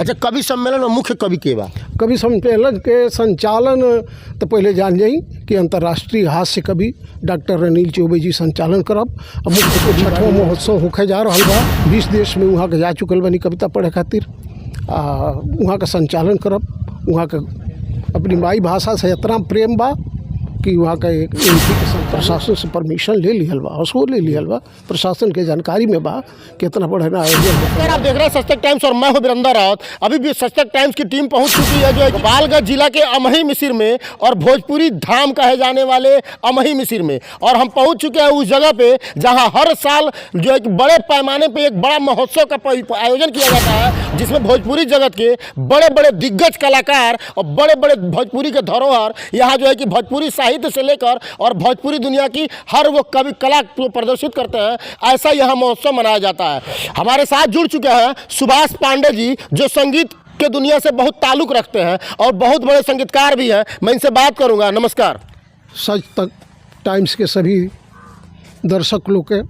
अच्छा, कवि सम्मेलन और मुख्य कवि के बा? कवि सम्मेलन के संचालन तो पहले जान जाई कि अंतर्राष्ट्रीय हास्य कवि डॉक्टर अनिल चौबे जी संचालन करब। मुख्य कवि 6वां महोत्सव होके जा रहा बा। 20 देश में वहाँ के जा चुकल बनी कविता पढ़े खातिर। वहाँ का संचालन करब। वहाँ के अपनी माई भाषा से इतना प्रेम बा कि वहाँ का एक प्रशासन से परमिशन ले लिहल बा, उसको ले लिहल बा, प्रशासन के जानकारी में बा कितना बड़ा आयोजन। आप देख रहे हैं सशक्त टाइम्स और मैं हूं वीरेंद्र रावत। अभी भी सशक्त टाइम्स की टीम पहुंच चुकी है जो है गोपालगंज जिला के अमही मिसिर में और भोजपुरी धाम कहे जाने वाले अमही मिसिर में, और हम पहुंच चुके हैं उस जगह पे जहां हर साल जो है बड़े पैमाने पे एक बड़ा महोत्सव का आयोजन किया जाता है, जिसमें भोजपुरी जगत के बड़े बड़े दिग्गज कलाकार और बड़े बड़े भोजपुरी के धरोहर यहाँ जो है कि भोजपुरी साहित्य से लेकर और भोजपुरी दुनिया की हर वो कवि कला को प्रदर्शित करते हैं। ऐसा यहाँ महोत्सव मनाया जाता है। हमारे साथ जुड़ चुके हैं सुभाष पांडे जी, जो संगीत के दुनिया से बहुत ताल्लुक रखते हैं और बहुत बड़े संगीतकार भी हैं। मैं इनसे बात करूंगा। नमस्कार। सच तक टाइम्स के सभी दर्शक लोग के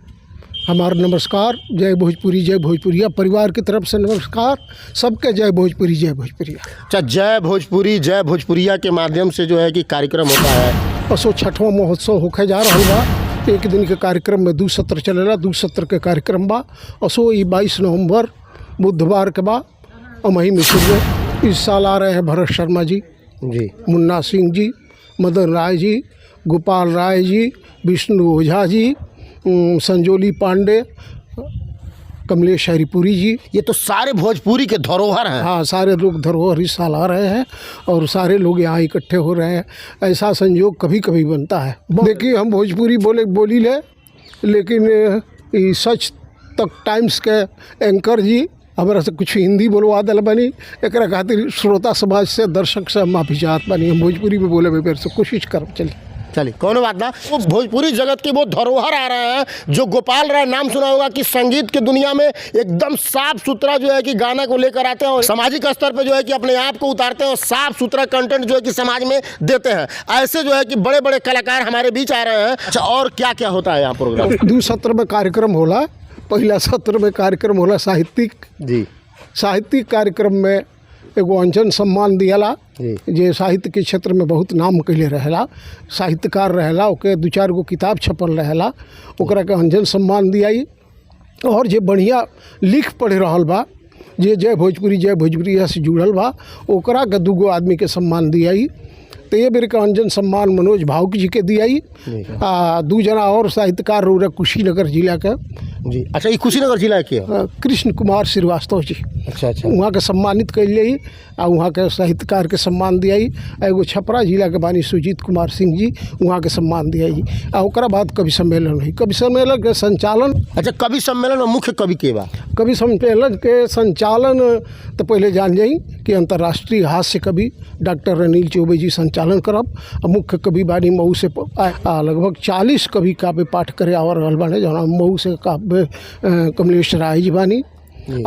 हमारा नमस्कार। जय भोजपुरी जय भोजपुरिया परिवार की तरफ से नमस्कार। सबके जय भोजपुरी जय भोजपुरिया। अच्छा, जय भोजपुरी जय भोजपुरिया के माध्यम से जो है कि कार्यक्रम होता है। असो 6वां महोत्सव होके जा रहा बा। एक दिन के कार्यक्रम में 2 सत्र चलेला। 2 सत्र के कार्यक्रम बा। असो 22 नवंबर बुधवार के बा अमही मिसिर में। इस साल आ रहे हैं भरत शर्मा जी, मुन्ना सिंह जी, मदन राय जी, गोपाल राय जी, विष्णु ओझा जी, संजोली पांडे, कमलेश हरिपुरी जी। ये तो सारे भोजपुरी के धरोहर हैं। हाँ, सारे लोग धरोहर इस साल आ रहे हैं और सारे लोग यहाँ इकट्ठे हो रहे हैं। ऐसा संयोग कभी कभी बनता है। देखिए, हम भोजपुरी बोली ले, लेकिन सच तक टाइम्स के एंकर जी हमारा से कुछ हिंदी बोलवा दिल बनी। एक खातिर श्रोता समाज से दर्शक से माफी चाहत बनी। हम भोजपुरी में बोले मेरे से कोशिश कर चलिए कौन बात ना। वो भोजपुरी जगत के वो धरोहर आ रहे हैं जो गोपाल राय, नाम सुना होगा, कि संगीत की दुनिया में एकदम साफ सुथरा जो है कि गाना को लेकर आते हैं और सामाजिक स्तर पे जो है कि अपने आप को उतारते हैं और साफ सुथरा कंटेंट जो है कि समाज में देते हैं। ऐसे जो है कि बड़े बड़े कलाकार हमारे बीच आ रहे हैं। अच्छा, और क्या क्या होता है यहाँ प्रोग्राम? 2 सत्र में कार्यक्रम होला। पहला सत्र में कार्यक्रम होला साहित्यिक कार्यक्रम में एगो अंजन सम्मान दियाला जे साहित्य के क्षेत्र में बहुत नाम कैले रहेला, साहित्यकार रहेला, ओके 2-4 गो किताब छपल रहेला, ओकरा के अंजन सम्मान दियाई। और जे बढ़िया लिख पढ़ रहल बा, जे जय भोजपुरिया से जुड़ल बा, ओकरा के 2 गो आदमी के सम्मान दियाई। तो ये बेर का अंजन सम्मान मनोज भावुक जी के दियाई। 2 जना और साहित्यकार रहे कुशीनगर जिला के जी। अच्छा, ये कुशीनगर जिला के कृष्ण कुमार श्रीवास्तव जी। अच्छा, वहाँ के सम्मानित कैलिए आ वहाँ के साहित्यकार के सम्मान दियाई। एगो छपरा जिला के बानी सुजीत कुमार सिंह जी, वहाँ के सम्मान दियाई। आ ओकरा बाद कवि सम्मेलन हुई। कवि सम्मेलन के संचालन। अच्छा, कवि सम्मेलन और मुख्य कवि के बा? कवि सम्मेलन के संचालन तो पहले जान जाई कि अंतर्राष्ट्रीय हास्य कवि डॉक्टर अनिल चौबे जी संचालन करब। मुख्य कवि बानी मऊ से लगभग 40 कवि काव्य पाठ करे आवर रहल बाने। जहाँ मऊ से काव्य कमलेश राय जी बानी,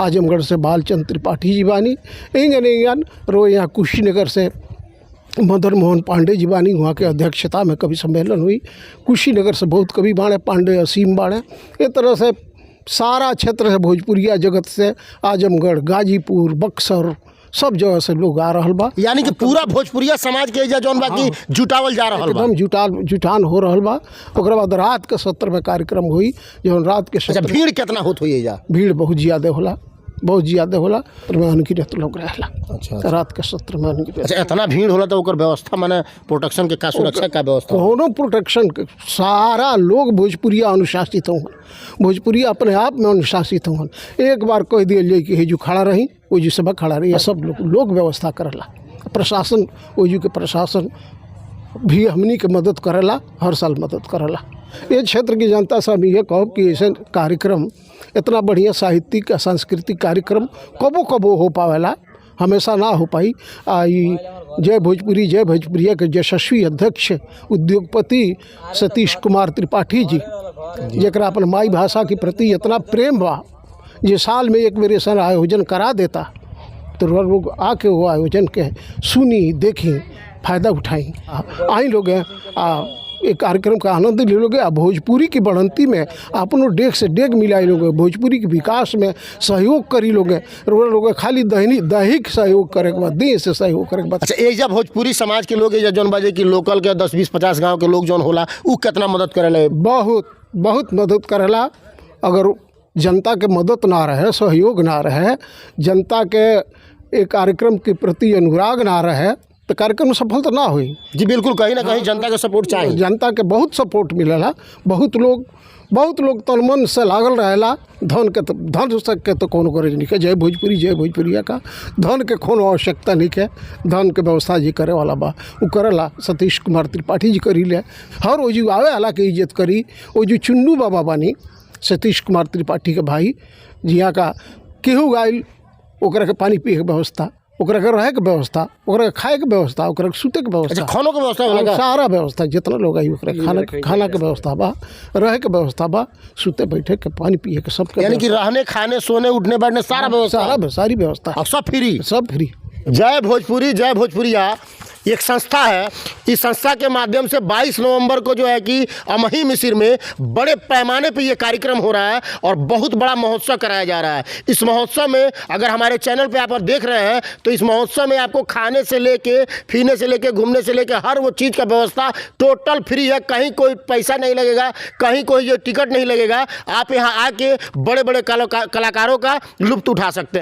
आजमगढ़ से बालचंद्र त्रिपाठी जी बानी, इंगन रो यहाँ कुशीनगर से मदन मोहन पांडे जी बानी। वहाँ के अध्यक्षता में कवि सम्मेलन हुई। कुशीनगर से बहुत कवि बाणे, पांडे असीम बाणे। इस तरह से सारा क्षेत्र से भोजपुरिया जगत से आजमगढ़, गाजीपुर, बक्सर, सब जगह से लोग आ रहल बा। यानी कि पूरा भोजपुरिया समाज के जौन बाकी जुटावल जा रहल बा, एकदम जुटान हो रहल बा। ओकरा बाद रात के सत्र में कार्यक्रम हुई। जौन रात के अच्छा, भीड़ कितना होत हुई जा? भीड़ बहुत ज़्यादा होला, बहुत ज़्यादा होला। अनगिनत लोग रहेला। अच्छा, रात के सत्र में अनगिनत। अच्छा, इतना भीड़ होला तो ओकर व्यवस्था माने प्रोटेक्शन के का, सुरक्षा का व्यवस्था? कोनो प्रोटेक्शन के, सारा लोग भोजपुरिया अनुशासित हों। भोजपुरिया अपने आप में अनुशासित हों। एक बार कह दिए कि हेजू खड़ा रही, ओजू सब खड़ा रही। सब लोग व्यवस्था करेला। प्रशासन, ओजू के प्रशासन भी हमनी के मदद करेला, हर साल मदद करेला। ये क्षेत्र की जनता से हम ये कहब कि ऐसे कार्यक्रम, इतना बढ़िया साहित्यिक सांस्कृतिक कार्यक्रम कबो हो पावेला, हमेशा ना हो पाई। जय भोजपुरिया के यशस्वी अध्यक्ष उद्योगपति सतीश कुमार त्रिपाठी जी, जरा अपन माई भाषा के प्रति इतना प्रेम बा, जे साल में एक बेर ऐसा आयोजन करा देता तो लोग आके वो आयोजन के सुनी, देखी, फ़ायदा उठाई। आई लोग ये कार्यक्रम का आनंद ले लोगे। आ भोजपुरी की बढ़ंती में अपनों डेग से डेग मिलाई लोगे, भोजपुरी के विकास में सहयोग करी लोगे। लोग खाली दैहिक सहयोग करे के बाद, देह से सहयोग करे के बाद। अच्छा, एक जब भोजपुरी समाज के लोग एजा जौन बाजे कि लोकल के 10-20-50 गांव के लोग जौन होला उ कितना मदद करेला? बहुत बहुत मदद करेला। अगर जनता के मदद ना रहे, सहयोग ना रहे, जनता के एक कार्यक्रम के प्रति अनुराग ना रहे तो कार्यक्रम सफलता ना हुई। जी बिल्कुल, कहीं ना कहीं जनता का सपोर्ट चाहिए। जनता के बहुत सपोर्ट मिलेला। बहुत लोग तन मन से लागल रहेला। धन के तो कोनो गरज नहीं है। जय भोजपुरिया का धन के कोनो आवश्यकता नहीं है। धन के व्यवस्था जी करे वाला बा वो करेला। सतीश कुमार त्रिपाठी जी करी ले। हर वो जी आवे वाला के इज्जत करी। वो जो चुन्नू बाबा बानी सतीश कुमार त्रिपाठी के भाई जिया का केहू गाइल ओकरा के पानी पिए के व्यवस्था, ओकरा के रहे के व्यवस्था, ओकरा के खाए के व्यवस्था, ओकरा के सुते के व्यवस्था, खानों के व्यवस्था होला, सारा व्यवस्था जितना लोग आई ओकरा खाना के व्यवस्था बा, रहे के व्यवस्था बा, सुते बैठे के पानी पिए के सब के। यानी कि रहने खाने सोने उठने बैठने सारा व्यवस्था, सारी व्यवस्था और सब फ्री। जय भोजपुरी जय भोजपुरिया एक संस्था है। इस संस्था के माध्यम से 22 नवंबर को जो है कि अमही मिसिर में बड़े पैमाने पे ये कार्यक्रम हो रहा है और बहुत बड़ा महोत्सव कराया जा रहा है। इस महोत्सव में अगर हमारे चैनल पे आप देख रहे हैं तो इस महोत्सव में आपको खाने से लेके, पीने से लेके, घूमने से लेके हर वो चीज़ का व्यवस्था टोटल फ्री है। कहीं कोई पैसा नहीं लगेगा, कहीं कोई टिकट नहीं लगेगा। आप यहाँ आके बड़े बड़े कलाकारों का लुत्फ उठा सकते हैं।